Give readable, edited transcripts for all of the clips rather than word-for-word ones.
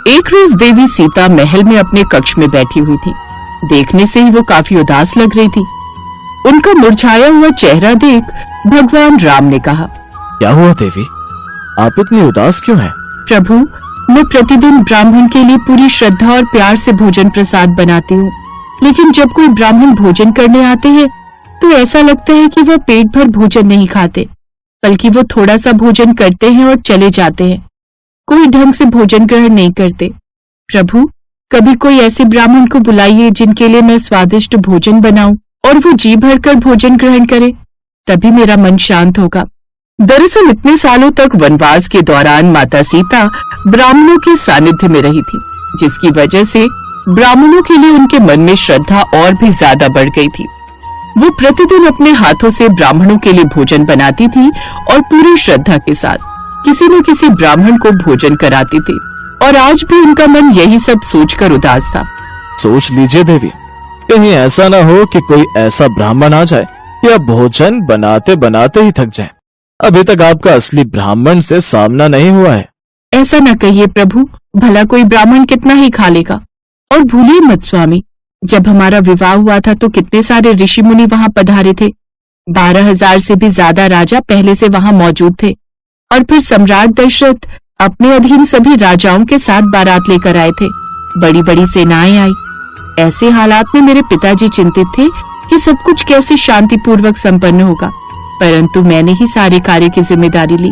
एक रोज देवी सीता महल में अपने कक्ष में बैठी हुई थी। देखने से ही वो काफी उदास लग रही थी। उनका मुरझाया हुआ चेहरा देख भगवान राम ने कहा, क्या हुआ देवी, आप इतनी उदास क्यों हैं? प्रभु, मैं प्रतिदिन ब्राह्मण के लिए पूरी श्रद्धा और प्यार से भोजन प्रसाद बनाती हूँ, लेकिन जब कोई ब्राह्मण भोजन करने आते हैं तो ऐसा लगता है कि वह पेट भर भोजन नहीं खाते, बल्कि वो थोड़ा सा भोजन करते हैं और चले जाते हैं। कोई ढंग से भोजन ग्रहण नहीं करते। प्रभु, कभी कोई ऐसे ब्राह्मण को बुलाइए जिनके लिए मैं स्वादिष्ट भोजन बनाऊं और वो जी भरकर भोजन ग्रहण करे, तभी मेरा मन शांत होगा। दरअसल इतने सालों तक वनवास के दौरान माता सीता ब्राह्मणों के सानिध्य में रही थी, जिसकी वजह से ब्राह्मणों के लिए उनके मन में श्रद्धा और भी ज्यादा बढ़ गई थी। वो प्रतिदिन अपने हाथों से ब्राह्मणों के लिए भोजन बनाती थी और पूरी श्रद्धा के साथ किसी न किसी ब्राह्मण को भोजन कराती थी, और आज भी उनका मन यही सब सोचकर उदास था। सोच लीजिए देवी, कहीं ऐसा ना हो कि कोई ऐसा ब्राह्मण आ जाए या भोजन बनाते बनाते ही थक जाए। अभी तक आपका असली ब्राह्मण से सामना नहीं हुआ है। ऐसा न कहिए प्रभु, भला कोई ब्राह्मण कितना ही खा लेगा। और भूलिए मत स्वामी, जब हमारा विवाह हुआ था तो कितने सारे ऋषि मुनि वहां पधारे थे। 12,000 से भी ज्यादा राजा पहले से वहां मौजूद थे, और फिर सम्राट दशरथ अपने अधीन सभी राजाओं के साथ बारात लेकर आए थे। बड़ी बड़ी सेनाएं आई। ऐसे हालात में मेरे पिताजी चिंतित थे कि सब कुछ कैसे शांतिपूर्वक संपन्न होगा, परंतु मैंने ही सारे कार्य की जिम्मेदारी ली।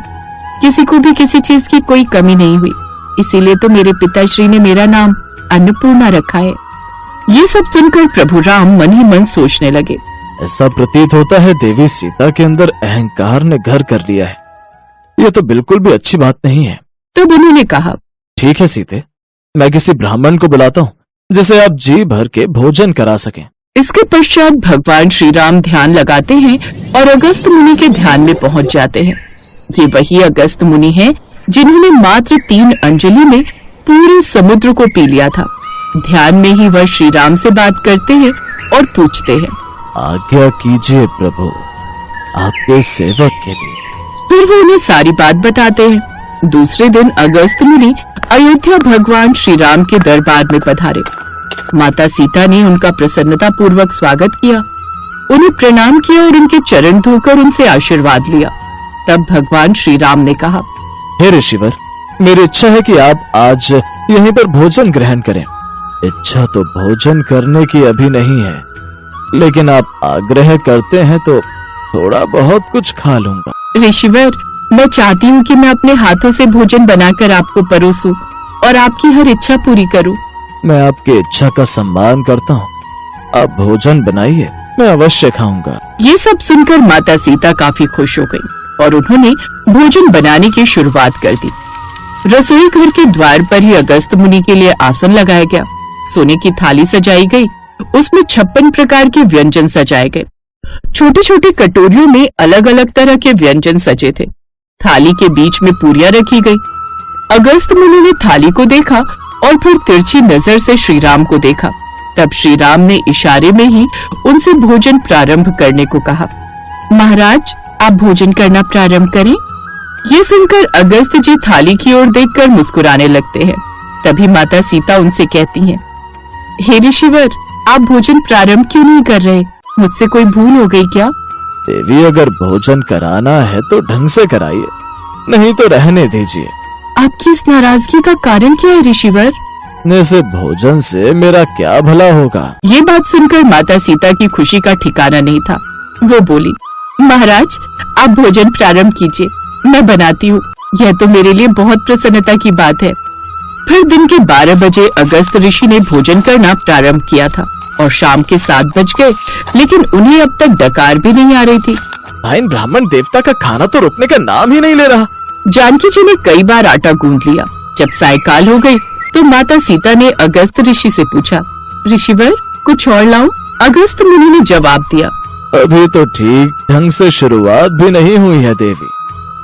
किसी को भी किसी चीज की कोई कमी नहीं हुई, इसीलिए तो मेरे पिताश्री ने मेरा नाम अन्नपूर्णा रखा है। ये सब सुनकर प्रभु राम मन ही मन सोचने लगे। ऐसा प्रतीत होता है देवी सीता के अंदर अहंकार ने घर कर लिया है। ये तो बिल्कुल भी अच्छी बात नहीं है। तब उन्होंने कहा, ठीक है सीते, मैं किसी ब्राह्मण को बुलाता हूँ जिसे आप जी भर के भोजन करा सकें। इसके पश्चात भगवान श्री राम ध्यान लगाते हैं और अगस्त मुनि के ध्यान में पहुंच जाते हैं। ये वही अगस्त मुनि हैं जिन्होंने मात्र 3 अंजलि में पूरे समुद्र को पी लिया था। ध्यान में ही वह श्री राम से बात करते हैं और पूछते हैं, आज्ञा कीजिए प्रभु, आपके सेवक के लिए। फिर वो उन्हें सारी बात बताते हैं। दूसरे दिन अगस्त मुनि अयोध्या भगवान श्री राम के दरबार में पधारे। माता सीता ने उनका प्रसन्नता पूर्वक स्वागत किया, उन्हें प्रणाम किया और उनके चरण धोकर उनसे आशीर्वाद लिया। तब भगवान श्री राम ने कहा, हे ऋषिवर, मेरी इच्छा है कि आप आज यहीं पर भोजन ग्रहण करें। इच्छा तो भोजन करने की अभी नहीं है, लेकिन आप आग्रह करते हैं तो थोड़ा बहुत कुछ खा लूंगा। ऋषिवर, मैं चाहती हूँ कि मैं अपने हाथों से भोजन बनाकर आपको परोसूं और आपकी हर इच्छा पूरी करूं। मैं आपकी इच्छा का सम्मान करता हूँ, आप भोजन बनाइए, मैं अवश्य खाऊंगा। ये सब सुनकर माता सीता काफी खुश हो गई और उन्होंने भोजन बनाने की शुरुआत कर दी। रसोई घर के द्वार पर ही अगस्त मुनि के लिए आसन लगाया गया। सोने की थाली सजाई गई, उसमें 56 प्रकार के व्यंजन सजाए गए। छोटे छोटे कटोरियों में अलग अलग तरह के व्यंजन सजे थे। थाली के बीच में पूरियां रखी गई। अगस्त मुनि ने थाली को देखा और फिर तिरछी नजर से श्री राम को देखा। तब श्री राम ने इशारे में ही उनसे भोजन प्रारंभ करने को कहा। महाराज, आप भोजन करना प्रारंभ करें। ये सुनकर अगस्त जी थाली की ओर देखकर मुस्कुराने लगते हैं। तभी माता सीता उनसे कहती हैं, हे ऋषिवर, आप भोजन प्रारंभ क्यों नहीं कर रहे? मुझसे कोई भूल हो गई क्या? देवी, अगर भोजन कराना है तो ढंग से कराइए, नहीं तो रहने दीजिए। आपकी इस नाराजगी का कारण क्या है ऋषिवर? से भोजन से मेरा क्या भला होगा? ये बात सुनकर माता सीता की खुशी का ठिकाना नहीं था। वो बोली, महाराज, आप भोजन प्रारंभ कीजिए, मैं बनाती हूँ। यह तो मेरे लिए बहुत प्रसन्नता की बात है। फिर दिन के 12 बजे अगस्त ऋषि ने भोजन करना प्रारंभ किया था और शाम के 7 बज गए, लेकिन उन्हें अब तक डकार भी नहीं आ रही थी। भाई, ब्राह्मण देवता का खाना तो रुकने का नाम ही नहीं ले रहा। जानकी जी ने कई बार आटा गूंद लिया। जब सायकाल हो गई तो माता सीता ने अगस्त ऋषि से पूछा, ऋषिवर, कुछ और लाऊं? अगस्त मुनि ने जवाब दिया, अभी तो ठीक ढंग से शुरुआत भी नहीं हुई है देवी,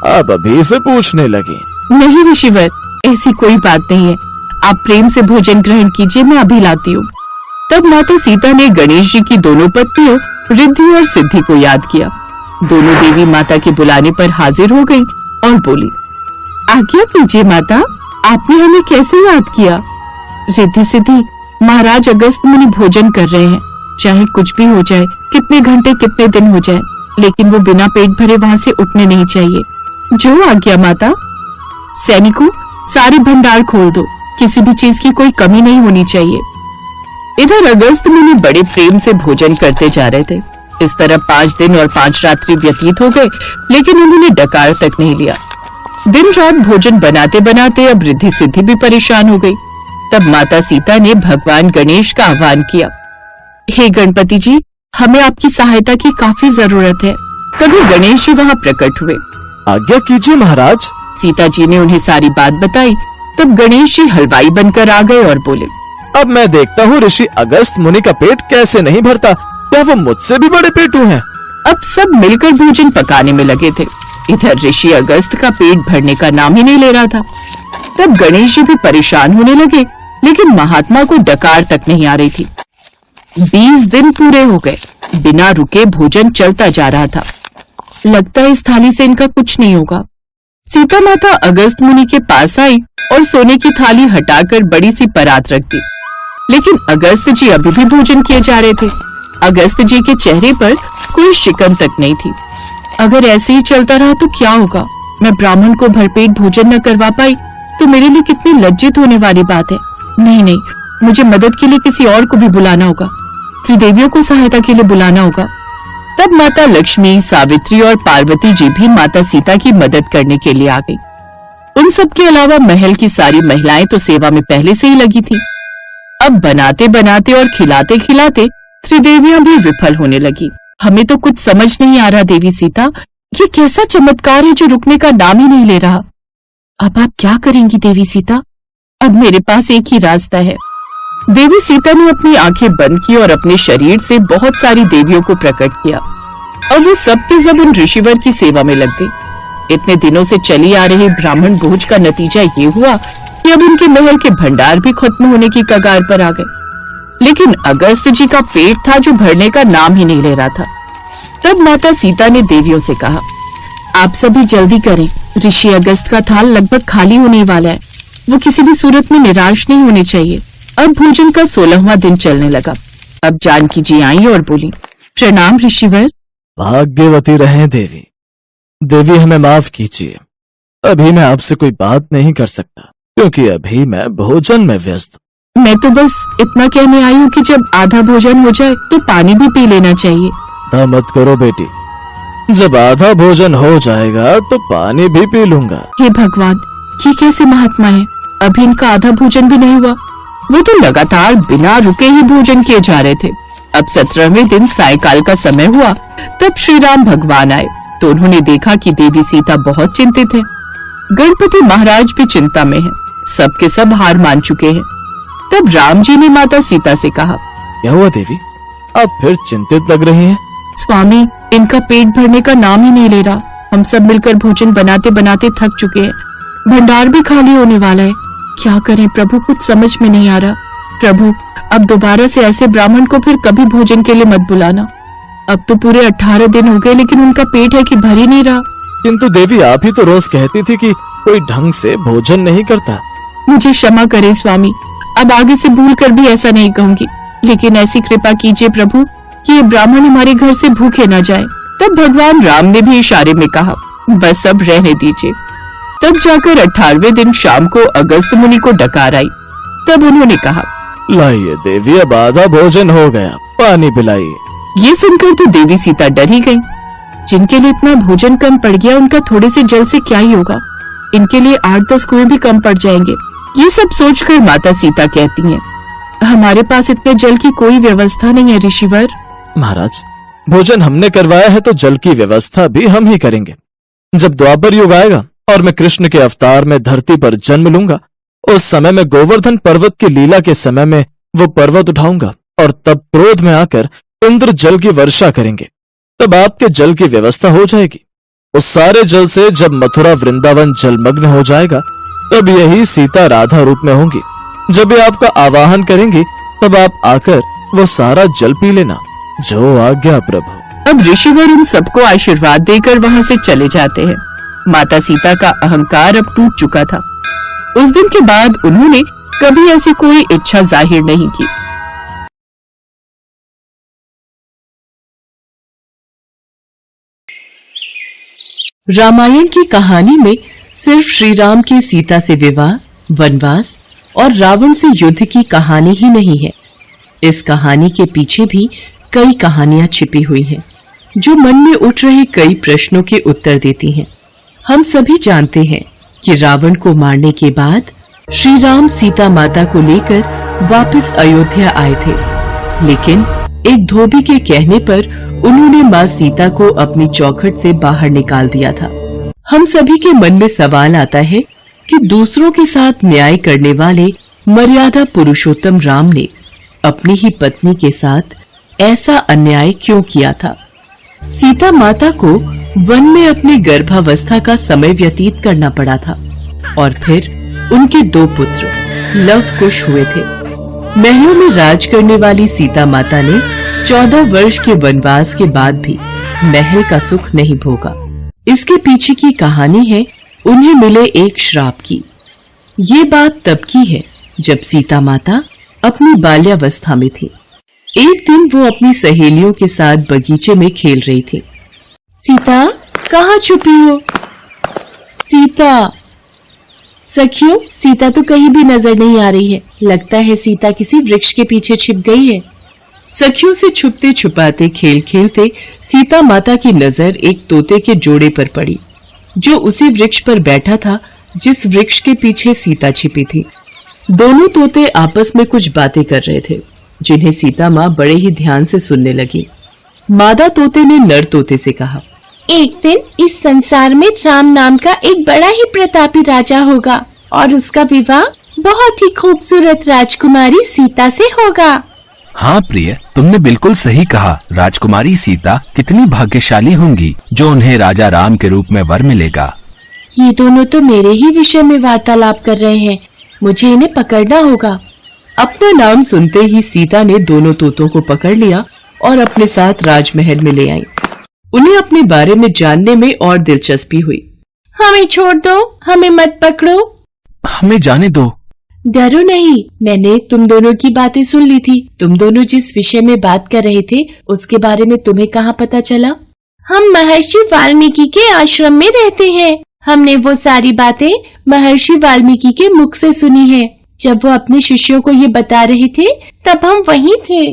आप अभी से पूछने लगी। नहीं ऋषिवर, ऐसी कोई बात नहीं है। आप प्रेम से भोजन ग्रहण कीजिए, मैं अभी लाती हूँ। तब माता सीता ने गणेश जी की दोनों पत्नियों रिद्धि और सिद्धि को याद किया। दोनों देवी माता के बुलाने पर हाजिर हो गईं और बोली, आज्ञा कीजिए माता, आपने हमें कैसे याद किया? रिद्धि सिद्धि, महाराज अगस्त मुनि भोजन कर रहे हैं। चाहे कुछ भी हो जाए, कितने घंटे कितने दिन हो जाए, लेकिन वो बिना पेट भरे वहां से उठने नहीं चाहिए। जो आज्ञा माता। सैनिकों, सारे भंडार खोल दो, किसी भी चीज की कोई कमी नहीं होनी चाहिए। इधर अगस्त मुनि बड़े प्रेम से भोजन करते जा रहे थे। इस तरह 5 दिन और 5 रात्रि व्यतीत हो गए, लेकिन उन्होंने डकार तक नहीं लिया। दिन रात भोजन बनाते बनाते अब रिद्धि सिद्धि भी परेशान हो गई। तब माता सीता ने भगवान गणेश का आह्वान किया। हे गणपति जी, हमें आपकी सहायता की काफी जरूरत है। तभी गणेश जी वहां प्रकट हुए। आज्ञा कीजिए महाराज। सीता जी ने उन्हें सारी बात बताई। तब गणेश जी हलवाई बनकर आ गए और बोले, अब मैं देखता हूँ ऋषि अगस्त मुनि का पेट कैसे नहीं भरता, क्या वो मुझसे भी बड़े पेटू हैं? अब सब मिलकर भोजन पकाने में लगे थे। इधर ऋषि अगस्त का पेट भरने का नाम ही नहीं ले रहा था। तब गणेश जी भी परेशान होने लगे, लेकिन महात्मा को डकार तक नहीं आ रही थी। 20 दिन पूरे हो गए, बिना रुके भोजन चलता जा रहा था। लगता है इस थाली से इनका कुछ नहीं होगा। सीता माता अगस्त मुनि के पास आई और सोने की थाली हटाकर बड़ी सी परात रख दी। लेकिन अगस्त जी अभी भी भोजन किए जा रहे थे। अगस्त जी के चेहरे पर कोई शिकन तक नहीं थी। अगर ऐसे ही चलता रहा तो क्या होगा? मैं ब्राह्मण को भरपेट भोजन न करवा पाई तो मेरे लिए कितनी लज्जित होने वाली बात है। नहीं, मुझे मदद के लिए किसी और को भी बुलाना होगा। त्रिदेवियों को सहायता के लिए बुलाना होगा। तब माता लक्ष्मी, सावित्री और पार्वती जी भी माता सीता की मदद करने के लिए आ गई। उन सब के अलावा महल की सारी महिलाएं तो सेवा में पहले से ही लगी थी। अब बनाते बनाते और खिलाते खिलाते त्रिदेवियां भी विफल होने लगी। हमें तो कुछ समझ नहीं आ रहा देवी सीता, ये कैसा चमत्कार है जो रुकने का नाम ही नहीं ले रहा। अब आप क्या करेंगी देवी सीता? अब मेरे पास एक ही रास्ता है। देवी सीता ने अपनी आंखें बंद की और अपने शरीर से बहुत सारी देवियों को प्रकट किया और वो सब के सब उन ऋषिवर की सेवा में लग गई। इतने दिनों से चली आ रही ब्राह्मण भोज का नतीजा ये हुआ कि अब उनके महल के भंडार भी खत्म होने की कगार पर आ गए। लेकिन अगस्त जी का पेट था जो भरने का नाम ही नहीं ले रहा था। तब माता सीता ने देवियों से कहा, आप सभी जल्दी करें, ऋषि अगस्त का थाल लगभग खाली होने वाला है। वो किसी भी सूरत में निराश नहीं होने चाहिए। अब भोजन का 16वां दिन चलने लगा। अब जानकी जी आई और बोली, प्रणाम ऋषिवर। भाग्यवती रहें देवी। देवी हमें माफ कीजिए, अभी मैं आपसे कोई बात नहीं कर सकता क्योंकि अभी मैं भोजन में व्यस्त। मैं तो बस इतना कहने आई हूँ कि जब आधा भोजन हो जाए तो पानी भी पी लेना चाहिए। ना मत करो बेटी, जब आधा भोजन हो जाएगा तो पानी भी पी लूंगा। हे भगवान, ये कैसे महात्मा है? अभी इनका आधा भोजन भी नहीं हुआ। वो तो लगातार बिना रुके ही भोजन किए जा रहे थे। अब 17वें दिन सायकाल का समय हुआ। तब श्री राम भगवान आए तो उन्होंने देखा कि देवी सीता बहुत चिंतित है। गणपति महाराज भी चिंता में है। सबके सब हार मान चुके हैं। तब राम जी ने माता सीता से कहा, क्या हुआ देवी, आप फिर चिंतित लग रही हैं? स्वामी, इनका पेट भरने का नाम ही नहीं ले रहा। हम सब मिलकर भोजन बनाते बनाते थक चुके हैं। भंडार भी खाली होने वाला है। क्या करें प्रभु, कुछ समझ में नहीं आ रहा। प्रभु, अब दोबारा से ऐसे ब्राह्मण को फिर कभी भोजन के लिए मत बुलाना। अब तो पूरे 18 दिन हो गए लेकिन उनका पेट है कि भर ही नहीं रहा। किंतु देवी, आप ही तो रोज कहती थी कि कोई ढंग से भोजन नहीं करता। मुझे क्षमा करें स्वामी, अब आगे से भूल कर भी ऐसा नहीं कहूंगी। लेकिन ऐसी कृपा कीजिए प्रभु कि ये ब्राह्मण हमारे घर से भूखे न जाए। तब भगवान राम ने भी इशारे में कहा, बस अब रहने दीजिए। तब जाकर 18वें दिन शाम को अगस्त मुनि को डकार आई। तब उन्होंने कहा, लाइए देवी, अब आधा भोजन हो गया, पानी पिलाइए। ये सुनकर तो देवी सीता डर ही गई। जिनके लिए इतना भोजन कम पड़ गया उनका थोड़े से जल से क्या ही होगा। इनके लिए 8-10 कुएं भी कम पड़ जाएंगे। ये सब सोचकर माता सीता कहती हैं, हमारे पास इतने जल की कोई व्यवस्था नहीं है ऋषिवर। महाराज, भोजन हमने करवाया है तो जल की व्यवस्था भी हम ही करेंगे। जब द्वापर युग आएगा और मैं कृष्ण के अवतार में धरती पर जन्म लूंगा, उस समय मैं गोवर्धन पर्वत की लीला के समय में वो पर्वत उठाऊंगा और तब क्रोध में आकर इंद्र जल की वर्षा करेंगे। तब आपके जल की व्यवस्था हो जाएगी। उस सारे जल से जब मथुरा वृंदावन जलमग्न हो जाएगा तब यही सीता राधा रूप में होंगी। जब ये आपका आवाहन करेंगी तब आप आकर वो सारा जल पी लेना। जो आज्ञा प्रभु। अब ऋषिवर उन सबको आशीर्वाद देकर वहां से चले जाते हैं। माता सीता का अहंकार अब टूट चुका था। उस दिन के बाद उन्होंने कभी ऐसी कोई इच्छा जाहिर नहीं की। रामायण की कहानी में सिर्फ श्री राम के सीता से विवाह, वनवास और रावण से युद्ध की कहानी ही नहीं है। इस कहानी के पीछे भी कई कहानियां छिपी हुई हैं, जो मन में उठ रहे कई प्रश्नों के उत्तर देती हैं। हम सभी जानते हैं कि रावण को मारने के बाद श्री राम सीता माता को लेकर वापस अयोध्या आए थे, लेकिन एक धोबी के कहने पर उन्होंने मां सीता को अपनी चौखट से बाहर निकाल दिया था। हम सभी के मन में सवाल आता है कि दूसरों के साथ न्याय करने वाले मर्यादा पुरुषोत्तम राम ने अपनी ही पत्नी के साथ ऐसा अन्याय क्यों किया था। सीता माता को वन में अपनी गर्भावस्था का समय व्यतीत करना पड़ा था और फिर उनके 2 पुत्र लव कुश हुए थे। महलों में राज करने वाली सीता माता ने 14 वर्ष के वनवास के बाद भी महल का सुख नहीं भोगा। इसके पीछे की कहानी है उन्हें मिले एक श्राप की। ये बात तब की है जब सीता माता अपनी बाल्यावस्था में थी। एक दिन वो अपनी सहेलियों के साथ बगीचे में खेल रही थी। सीता, कहाँ छुपी हो? सीता। सखियों, सीता तो कहीं भी नजर नहीं आ रही है। लगता है सीता किसी वृक्ष के पीछे छिप गई है। सखियों से छुपते छुपाते खेल खेलते सीता माता की नजर एक तोते के जोड़े पर पड़ी, जो उसी वृक्ष पर बैठा था जिस वृक्ष के पीछे सीता छिपी थी। दोनों तोते आपस में कुछ बातें कर रहे थे, जिन्हें सीता माँ बड़े ही ध्यान से सुनने लगी। मादा तोते ने नर तोते से कहा, एक दिन इस संसार में राम नाम का एक बड़ा ही प्रतापी राजा होगा और उसका विवाह बहुत ही खूबसूरत राजकुमारी सीता से होगा। हाँ प्रिय, तुमने बिल्कुल सही कहा। राजकुमारी सीता कितनी भाग्यशाली होंगी जो उन्हें राजा राम के रूप में वर मिलेगा। ये दोनों तो मेरे ही विषय में वार्तालाप कर रहे हैं, मुझे इन्हें पकड़ना होगा। अपना नाम सुनते ही सीता ने दोनों तोतों को पकड़ लिया और अपने साथ राजमहल में ले आई। उन्हें अपने बारे में जानने में और दिलचस्पी हुई। हमें छोड़ दो, हमें मत पकड़ो। हमें जाने दो। डरो नहीं, मैंने तुम दोनों की बातें सुन ली थी। तुम दोनों जिस विषय में बात कर रहे थे उसके बारे में तुम्हें कहाँ पता चला? हम महर्षि वाल्मीकि के आश्रम में रहते हैं। हमने वो सारी बातें महर्षि वाल्मीकि के मुख से सुनी है। जब वो अपने शिष्यों को ये बता रहे थे तब हम वहीं थे।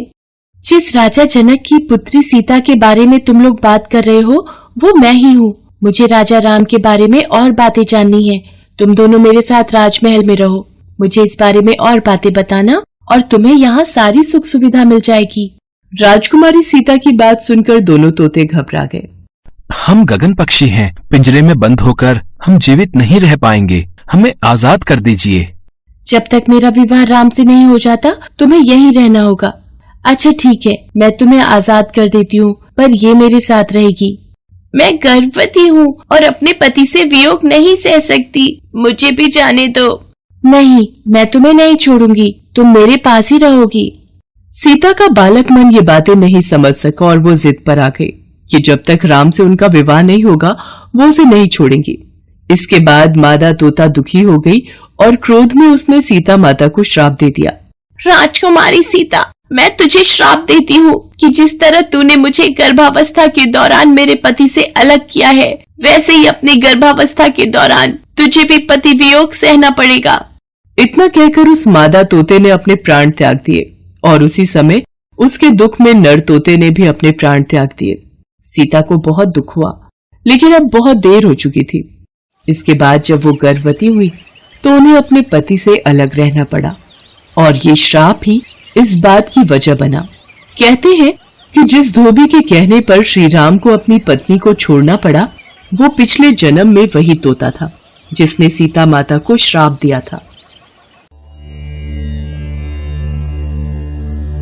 जिस राजा जनक की पुत्री सीता के बारे में तुम लोग बात कर रहे हो वो मैं ही हूँ। मुझे राजा राम के बारे में और बातें जाननी है। तुम दोनों मेरे साथ राजमहल में रहो, मुझे इस बारे में और बातें बताना और तुम्हें यहाँ सारी सुख सुविधा मिल जाएगी। राजकुमारी सीता की बात सुनकर दोनों तोते घबरा गए। हम गगन पक्षी हैं, पिंजरे में बंद होकर हम जीवित नहीं रह पाएंगे। हमें आजाद कर दीजिए। जब तक मेरा विवाह राम से नहीं हो जाता तुम्हें यहीं रहना होगा। अच्छा ठीक है, मैं तुम्हें आजाद कर देती हूँ, पर ये मेरे साथ रहेगी। मैं गर्भवती हूँ और अपने पति से वियोग नहीं सह सकती, मुझे भी जाने दो। नहीं, मैं तुम्हें नहीं छोड़ूंगी, तुम मेरे पास ही रहोगी। सीता का बालक मन ये बातें नहीं समझ सका और वो जिद पर आ गई कि जब तक राम से उनका विवाह नहीं होगा वो उसे नहीं छोड़ेंगी। इसके बाद मादा तोता दुखी हो गई और क्रोध में उसने सीता माता को श्राप दे दिया। राजकुमारी सीता, मैं तुझे श्राप देती हूँ कि जिस तरह तूने मुझे गर्भावस्था के दौरान मेरे पति से अलग किया है, वैसे ही अपनी गर्भावस्था के दौरान तुझे भी पति वियोग सहना पड़ेगा। इतना कहकर उस मादा तोते ने अपने प्राण त्याग दिए और उसी समय उसके दुख में नर तोते ने भी अपने प्राण त्याग दिए। सीता को बहुत दुख हुआ, लेकिन अब बहुत देर हो चुकी थी। इसके बाद जब वो गर्भवती हुई तो उन्हें अपने पति से अलग रहना पड़ा और ये श्राप ही इस बात की वजह बना। कहते हैं कि जिस धोबी के कहने पर श्री राम को अपनी पत्नी को छोड़ना पड़ा, वो पिछले जन्म में वही तोता था जिसने सीता माता को श्राप दिया था।